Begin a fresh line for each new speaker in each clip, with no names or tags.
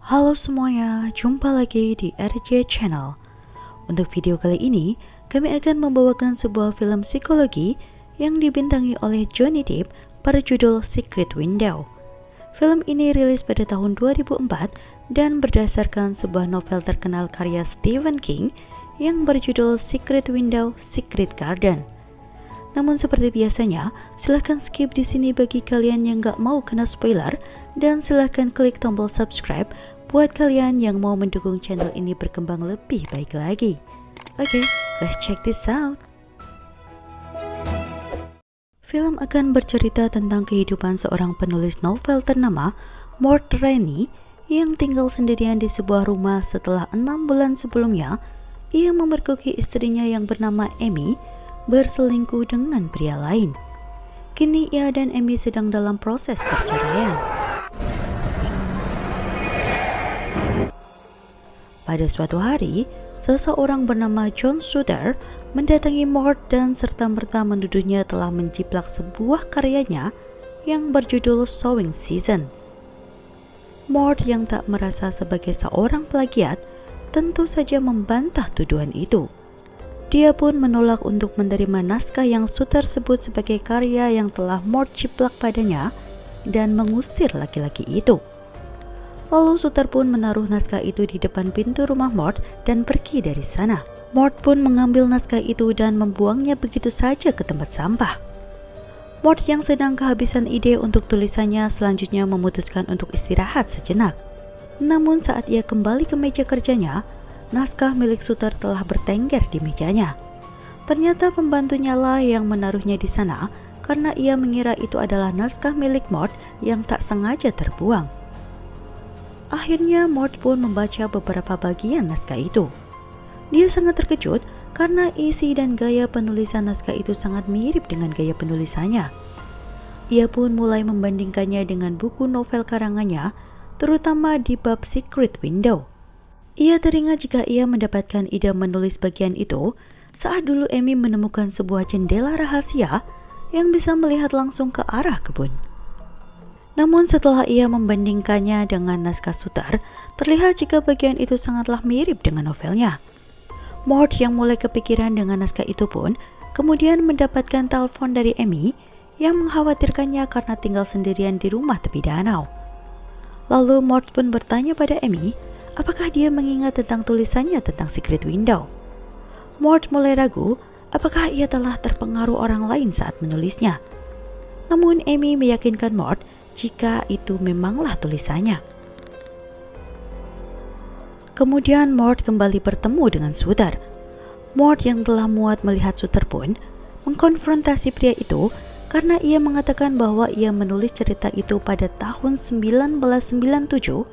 Halo semuanya, jumpa lagi di RJ Channel. Untuk video kali ini, kami akan membawakan sebuah film psikologi yang dibintangi oleh Johnny Depp berjudul Secret Window. Film ini rilis pada tahun 2004 dan berdasarkan sebuah novel terkenal karya Stephen King yang berjudul Secret Window, Secret Garden. Namun seperti biasanya, silahkan skip di sini bagi kalian yang gak mau kena spoiler, dan silahkan klik tombol subscribe buat kalian yang mau mendukung channel ini berkembang lebih baik lagi. Oke, let's check this out. Film akan bercerita tentang kehidupan seorang penulis novel ternama, Mort Rainey, yang tinggal sendirian di sebuah rumah setelah 6 bulan sebelumnya ia memergoki istrinya yang bernama Amy berselingkuh dengan pria lain. Kini ia dan Amy sedang dalam proses perceraian. Pada suatu hari, seseorang bernama John Suter mendatangi Mort dan serta-merta menuduhnya telah menjiplak sebuah karyanya yang berjudul Sowing Season. Mort yang tak merasa sebagai seorang plagiat tentu saja membantah tuduhan itu. Dia pun menolak untuk menerima naskah yang Suter sebut sebagai karya yang telah Mort ciplak padanya dan mengusir laki-laki itu. Lalu Suter pun menaruh naskah itu di depan pintu rumah Mort dan pergi dari sana. Mort pun mengambil naskah itu dan membuangnya begitu saja ke tempat sampah. Mort yang sedang kehabisan ide untuk tulisannya selanjutnya memutuskan untuk istirahat sejenak. Namun saat ia kembali ke meja kerjanya, naskah milik Suter telah bertengger di mejanya. Ternyata pembantunya lah yang menaruhnya di sana karena ia mengira itu adalah naskah milik Mort yang tak sengaja terbuang. Akhirnya Mort pun membaca beberapa bagian naskah itu. Dia sangat terkejut karena isi dan gaya penulisan naskah itu sangat mirip dengan gaya penulisannya. Ia pun mulai membandingkannya dengan buku novel karangannya, terutama di bab Secret Window. Ia teringat jika ia mendapatkan ide menulis bagian itu saat dulu Amy menemukan sebuah jendela rahasia yang bisa melihat langsung ke arah kebun. Namun setelah ia membandingkannya dengan naskah Suter, terlihat jika bagian itu sangatlah mirip dengan novelnya. Mort yang mulai kepikiran dengan naskah itu pun kemudian mendapatkan telepon dari Amy yang mengkhawatirkannya karena tinggal sendirian di rumah tepi danau. Lalu Mort pun bertanya pada Amy, apakah dia mengingat tentang tulisannya tentang Secret Window. Mort mulai ragu apakah ia telah terpengaruh orang lain saat menulisnya. Namun Amy meyakinkan Mort jika itu memanglah tulisannya. Kemudian Mort kembali bertemu dengan Suter. Mort yang telah muat melihat Suter pun mengkonfrontasi pria itu karena ia mengatakan bahwa ia menulis cerita itu pada tahun 1997,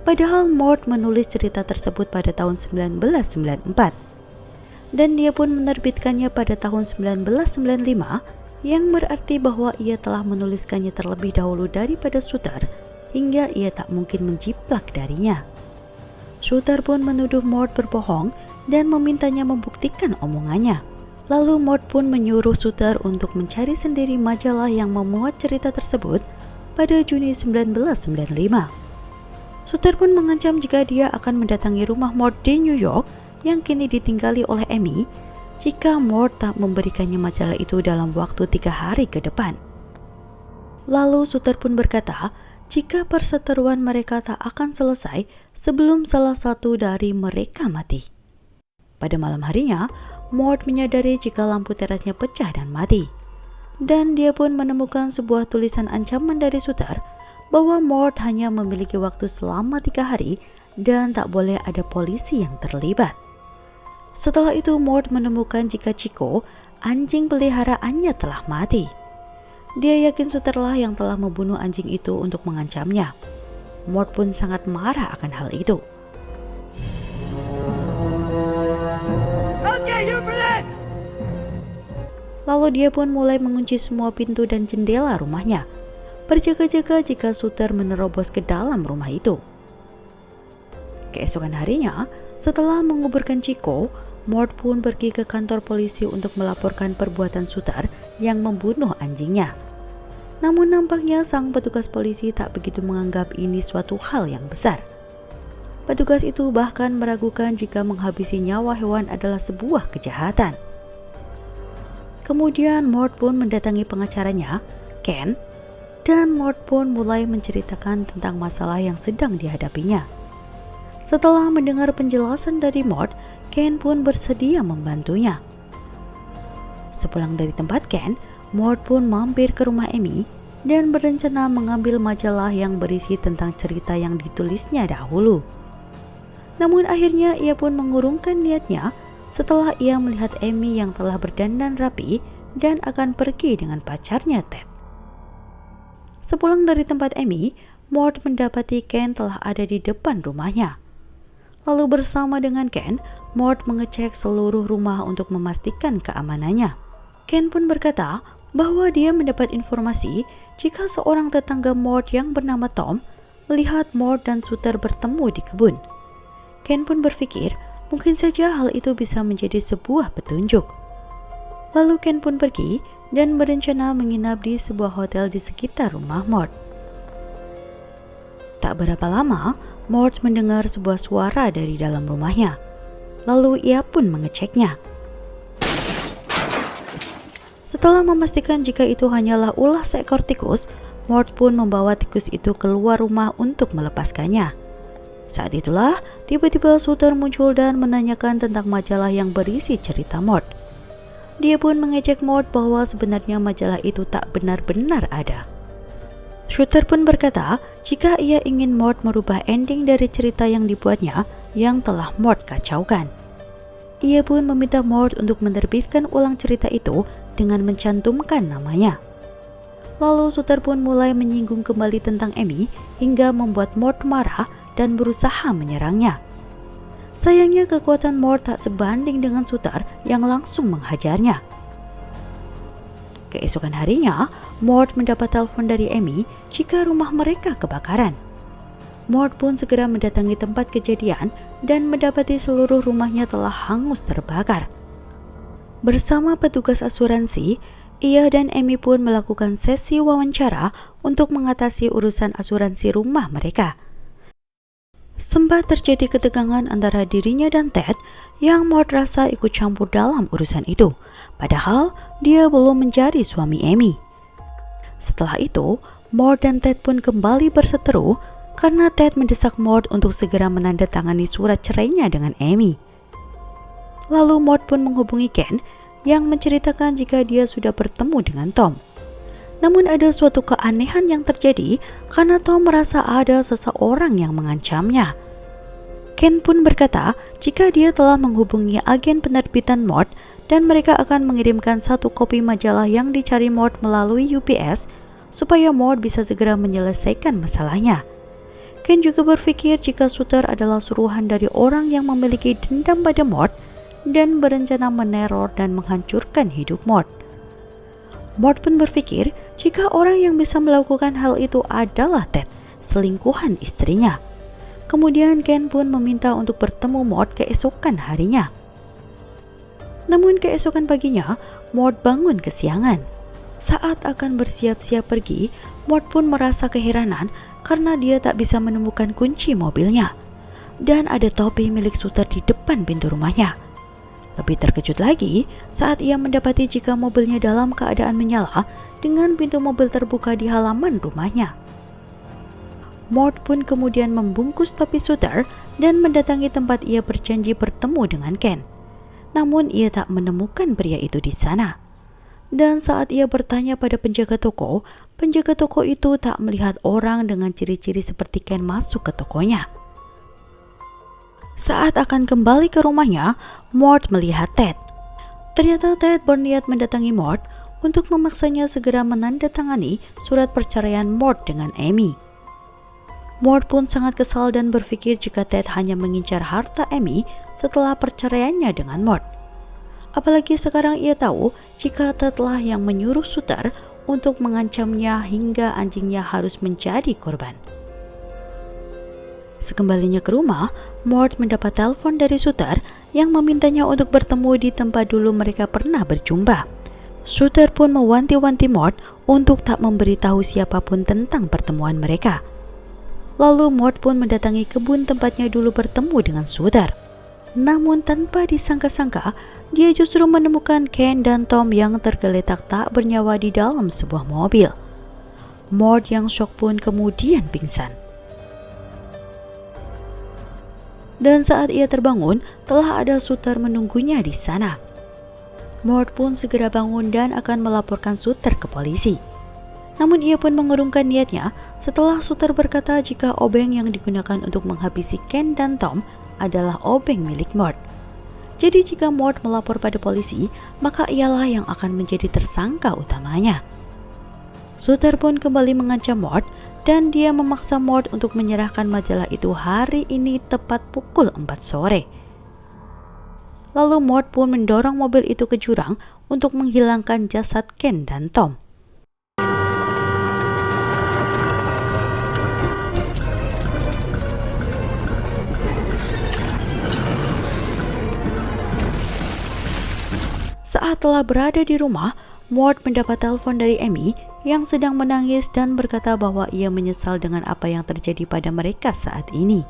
padahal Mort menulis cerita tersebut pada tahun 1994. Dan dia pun menerbitkannya pada tahun 1995, yang berarti bahwa ia telah menuliskannya terlebih dahulu daripada Suter, hingga ia tak mungkin menjiplak darinya. Suter pun menuduh Mort berbohong dan memintanya membuktikan omongannya. Lalu Mort pun menyuruh Suter untuk mencari sendiri majalah yang memuat cerita tersebut pada Juni 1995. Suter pun mengancam jika dia akan mendatangi rumah Mort di New York yang kini ditinggali oleh Amy jika Mort tak memberikannya majalah itu dalam waktu 3 hari ke depan. Lalu Suter pun berkata jika perseteruan mereka tak akan selesai sebelum salah satu dari mereka mati. Pada malam harinya, Mort menyadari jika lampu terasnya pecah dan mati. Dan dia pun menemukan sebuah tulisan ancaman dari Suter bahwa Mort hanya memiliki waktu selama 3 hari dan tak boleh ada polisi yang terlibat. Setelah itu Mort menemukan jika Chico, anjing peliharaannya, telah mati. Dia yakin Suter lah yang telah membunuh anjing itu untuk mengancamnya. Mort pun sangat marah akan hal itu. Lalu dia pun mulai mengunci semua pintu dan jendela rumahnya, berjaga-jaga jika Suter menerobos ke dalam rumah itu. Keesokan harinya, setelah menguburkan Chico, Mort pun pergi ke kantor polisi untuk melaporkan perbuatan Suter yang membunuh anjingnya. Namun nampaknya sang petugas polisi tak begitu menganggap ini suatu hal yang besar. Petugas itu bahkan meragukan jika menghabisi nyawa hewan adalah sebuah kejahatan. Kemudian Mort pun mendatangi pengacaranya, Ken, dan Mort pun mulai menceritakan tentang masalah yang sedang dihadapinya. Setelah mendengar penjelasan dari Mort, Ken pun bersedia membantunya. Sepulang dari tempat Ken, Mort pun mampir ke rumah Amy dan berencana mengambil majalah yang berisi tentang cerita yang ditulisnya dahulu. Namun akhirnya ia pun mengurungkan niatnya setelah ia melihat Amy yang telah berdandan rapi dan akan pergi dengan pacarnya Ted. Sepulang dari tempat Amy, Mort mendapati Ken telah ada di depan rumahnya. Lalu bersama dengan Ken, Mort mengecek seluruh rumah untuk memastikan keamanannya. Ken pun berkata bahwa dia mendapat informasi jika seorang tetangga Mort yang bernama Tom melihat Mort dan Suter bertemu di kebun. Ken pun berpikir mungkin saja hal itu bisa menjadi sebuah petunjuk. Lalu Ken pun pergi dan berencana menginap di sebuah hotel di sekitar rumah Mort. Tak berapa lama, Mort mendengar sebuah suara dari dalam rumahnya. Lalu ia pun mengeceknya. Setelah memastikan jika itu hanyalah ulah seekor tikus, Mort pun membawa tikus itu keluar rumah untuk melepaskannya. Saat itulah, tiba-tiba Suter muncul dan menanyakan tentang majalah yang berisi cerita Mort. Dia pun mengejek Mort bahwa sebenarnya majalah itu tak benar-benar ada. Suter pun berkata jika ia ingin Mort merubah ending dari cerita yang dibuatnya yang telah Mort kacaukan. Ia pun meminta Mort untuk menerbitkan ulang cerita itu dengan mencantumkan namanya. Lalu Suter pun mulai menyinggung kembali tentang Amy hingga membuat Mort marah dan berusaha menyerangnya. Sayangnya kekuatan Mort tak sebanding dengan Suter yang langsung menghajarnya. Keesokan harinya, Mort mendapat telepon dari Amy jika rumah mereka kebakaran. Mort pun segera mendatangi tempat kejadian dan mendapati seluruh rumahnya telah hangus terbakar. Bersama petugas asuransi, ia dan Amy pun melakukan sesi wawancara untuk mengatasi urusan asuransi rumah mereka. Sempat terjadi ketegangan antara dirinya dan Ted yang Mort rasa ikut campur dalam urusan itu, padahal dia belum menjadi suami Amy. Setelah itu, Mort dan Ted pun kembali berseteru karena Ted mendesak Mort untuk segera menandatangani surat cerainya dengan Amy. Lalu Mort pun menghubungi Ken yang menceritakan jika dia sudah bertemu dengan Tom. Namun ada suatu keanehan yang terjadi karena Tom merasa ada seseorang yang mengancamnya. Ken pun berkata jika dia telah menghubungi agen penerbitan Mort dan mereka akan mengirimkan satu kopi majalah yang dicari Mort melalui UPS supaya Mort bisa segera menyelesaikan masalahnya. Ken juga berpikir jika Suter adalah suruhan dari orang yang memiliki dendam pada Mort dan berencana meneror dan menghancurkan hidup Mort. Mort pun berpikir jika orang yang bisa melakukan hal itu adalah Ted, selingkuhan istrinya. Kemudian Ken pun meminta untuk bertemu Mort keesokan harinya. Namun keesokan paginya, Mort bangun kesiangan. Saat akan bersiap-siap pergi, Mort pun merasa keheranan karena dia tak bisa menemukan kunci mobilnya. Dan ada topi milik Suter di depan pintu rumahnya. Lebih terkejut lagi saat ia mendapati jika mobilnya dalam keadaan menyala dengan pintu mobil terbuka di halaman rumahnya. Mort pun kemudian membungkus topi Suter dan mendatangi tempat ia berjanji bertemu dengan Ken. Namun ia tak menemukan pria itu di sana. Dan saat ia bertanya pada penjaga toko itu tak melihat orang dengan ciri-ciri seperti Ken masuk ke tokonya. Saat akan kembali ke rumahnya, Mort melihat Ted. Ternyata Ted berniat mendatangi Mort untuk memaksanya segera menandatangani surat perceraian Mort dengan Amy. Mort pun sangat kesal dan berpikir jika Ted hanya mengincar harta Amy setelah perceraiannya dengan Mort. Apalagi sekarang ia tahu jika Ted lah yang menyuruh Suter untuk mengancamnya hingga anjingnya harus menjadi korban. Sekembalinya ke rumah, Mort mendapat telepon dari Suter yang memintanya untuk bertemu di tempat dulu mereka pernah berjumpa. Suter pun mewanti-wanti Mort untuk tak memberitahu siapapun tentang pertemuan mereka. Lalu Mort pun mendatangi kebun tempatnya dulu bertemu dengan Shooter. Namun tanpa disangka-sangka, dia justru menemukan Ken dan Tom yang tergeletak tak bernyawa di dalam sebuah mobil. Mort yang shock pun kemudian pingsan. Dan saat ia terbangun, telah ada Shooter menunggunya di sana. Mort pun segera bangun dan akan melaporkan Shooter ke polisi. Namun ia pun mengurungkan niatnya setelah Shooter berkata jika obeng yang digunakan untuk menghabisi Ken dan Tom adalah obeng milik Mort. Jadi jika Mort melapor pada polisi, maka ialah yang akan menjadi tersangka utamanya. Shooter pun kembali mengancam Mort dan dia memaksa Mort untuk menyerahkan majalah itu hari ini tepat pukul 4 sore. Lalu Mort pun mendorong mobil itu ke jurang untuk menghilangkan jasad Ken dan Tom. Saat telah berada di rumah, Mort mendapat telepon dari Amy yang sedang menangis dan berkata bahwa ia menyesal dengan apa yang terjadi pada mereka saat ini.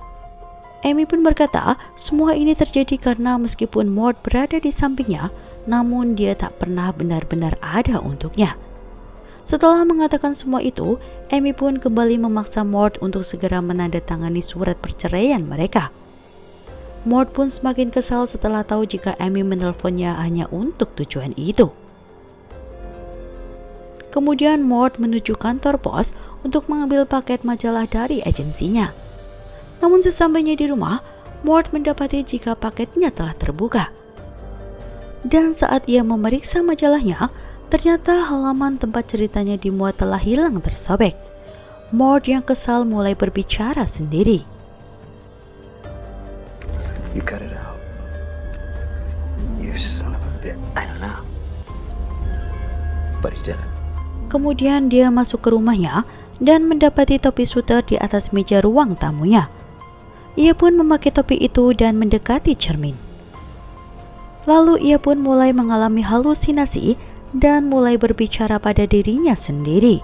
Amy pun berkata semua ini terjadi karena meskipun Mort berada di sampingnya, namun dia tak pernah benar-benar ada untuknya. Setelah mengatakan semua itu, Amy pun kembali memaksa Mort untuk segera menandatangani surat perceraian mereka. Mort pun semakin kesal setelah tahu jika Amy menelponnya hanya untuk tujuan itu. Kemudian Mort menuju kantor pos untuk mengambil paket majalah dari agensinya. Namun sesampainya di rumah, Mort mendapati jika paketnya telah terbuka. Dan saat ia memeriksa majalahnya, ternyata halaman tempat ceritanya dimuat telah hilang tersobek. Mort yang kesal mulai berbicara sendiri.
You cut it out. You son of a bitch. I don't know. But he did it.
Kemudian dia masuk ke rumahnya dan mendapati topi Shooter di atas meja ruang tamunya. Ia pun memakai topi itu dan mendekati cermin. Lalu ia pun mulai mengalami halusinasi dan mulai berbicara pada dirinya sendiri.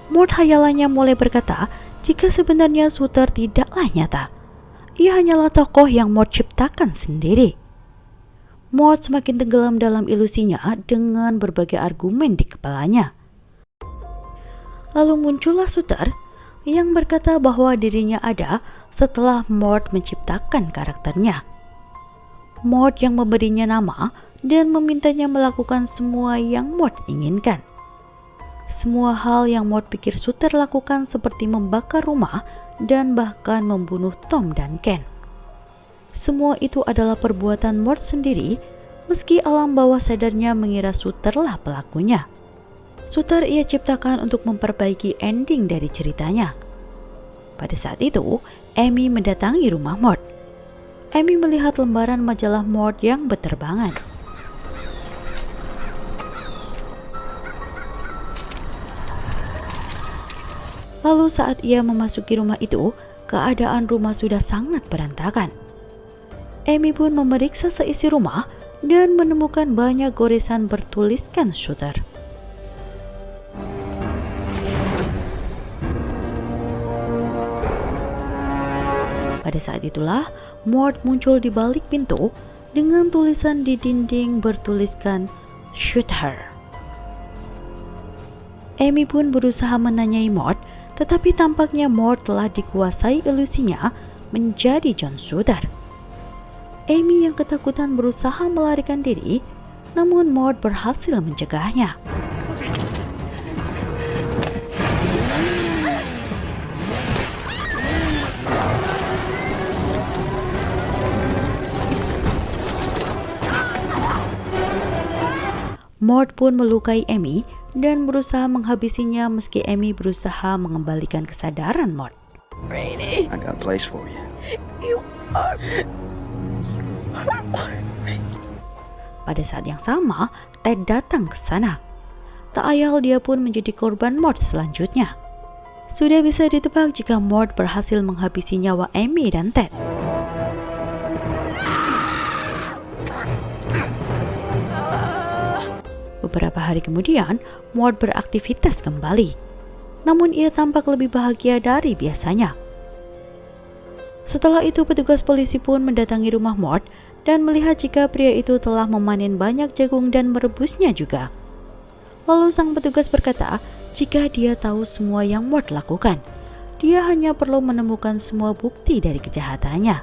Mort hayalannya mulai berkata jika sebenarnya Shooter tidaklah nyata. Ia hanyalah tokoh yang Mort ciptakan sendiri. Mort semakin tenggelam dalam ilusinya dengan berbagai argumen di kepalanya. Lalu muncullah Shooter yang berkata bahwa dirinya ada setelah Mort menciptakan karakternya. Mort yang memberinya nama dan memintanya melakukan semua yang Mort inginkan. Semua hal yang Mort pikir Shooter lakukan seperti membakar rumah dan bahkan membunuh Tom dan Ken. Semua itu adalah perbuatan Mort sendiri, meski alam bawah sadarnya mengira Shooterlah pelakunya. Shooter ia ciptakan untuk memperbaiki ending dari ceritanya. Pada saat itu, Amy mendatangi rumah Mort. Amy melihat lembaran majalah Mort yang berterbangan. Lalu saat ia memasuki rumah itu, keadaan rumah sudah sangat berantakan. Amy pun memeriksa seisi rumah dan menemukan banyak goresan bertuliskan Shooter. Pada saat itulah, Mort muncul di balik pintu dengan tulisan di dinding bertuliskan Shooter. Amy pun berusaha menanyai Mort, tetapi tampaknya Mort telah dikuasai ilusinya menjadi John Shooter. Amy yang ketakutan berusaha melarikan diri, namun Mort berhasil mencegahnya. Mort pun melukai Amy dan berusaha menghabisinya meski Amy berusaha mengembalikan kesadaran Mort.
Brady,
I got a place for you.
you are...
Pada saat yang sama, Ted datang ke sana. Tak ayal dia pun menjadi korban Mort selanjutnya. Sudah bisa ditebak jika Mort berhasil menghabisi nyawa Amy dan Ted. Beberapa hari kemudian, Mort beraktivitas kembali. Namun ia tampak lebih bahagia dari biasanya. Setelah itu petugas polisi pun mendatangi rumah Mort dan melihat jika pria itu telah memanen banyak jagung dan merebusnya juga. Lalu sang petugas berkata jika dia tahu semua yang Mort lakukan, dia hanya perlu menemukan semua bukti dari kejahatannya.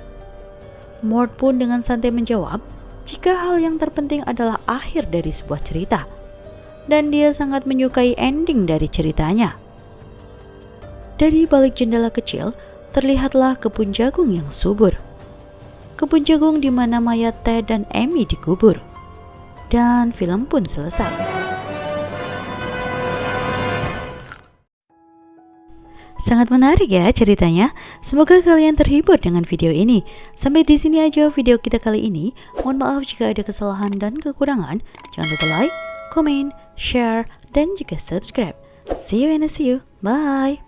Mort pun dengan santai menjawab jika hal yang terpenting adalah akhir dari sebuah cerita, dan dia sangat menyukai ending dari ceritanya. Dari balik jendela kecil, terlihatlah kebun jagung yang subur. Kebun jagung di mana mayat Ted dan Amy dikubur. Dan film pun selesai. Sangat menarik ya ceritanya. Semoga kalian terhibur dengan video ini. Sampai di sini aja video kita kali ini. Mohon maaf jika ada kesalahan dan kekurangan. Jangan lupa like, comment, share, dan juga subscribe. See you and see you. Bye.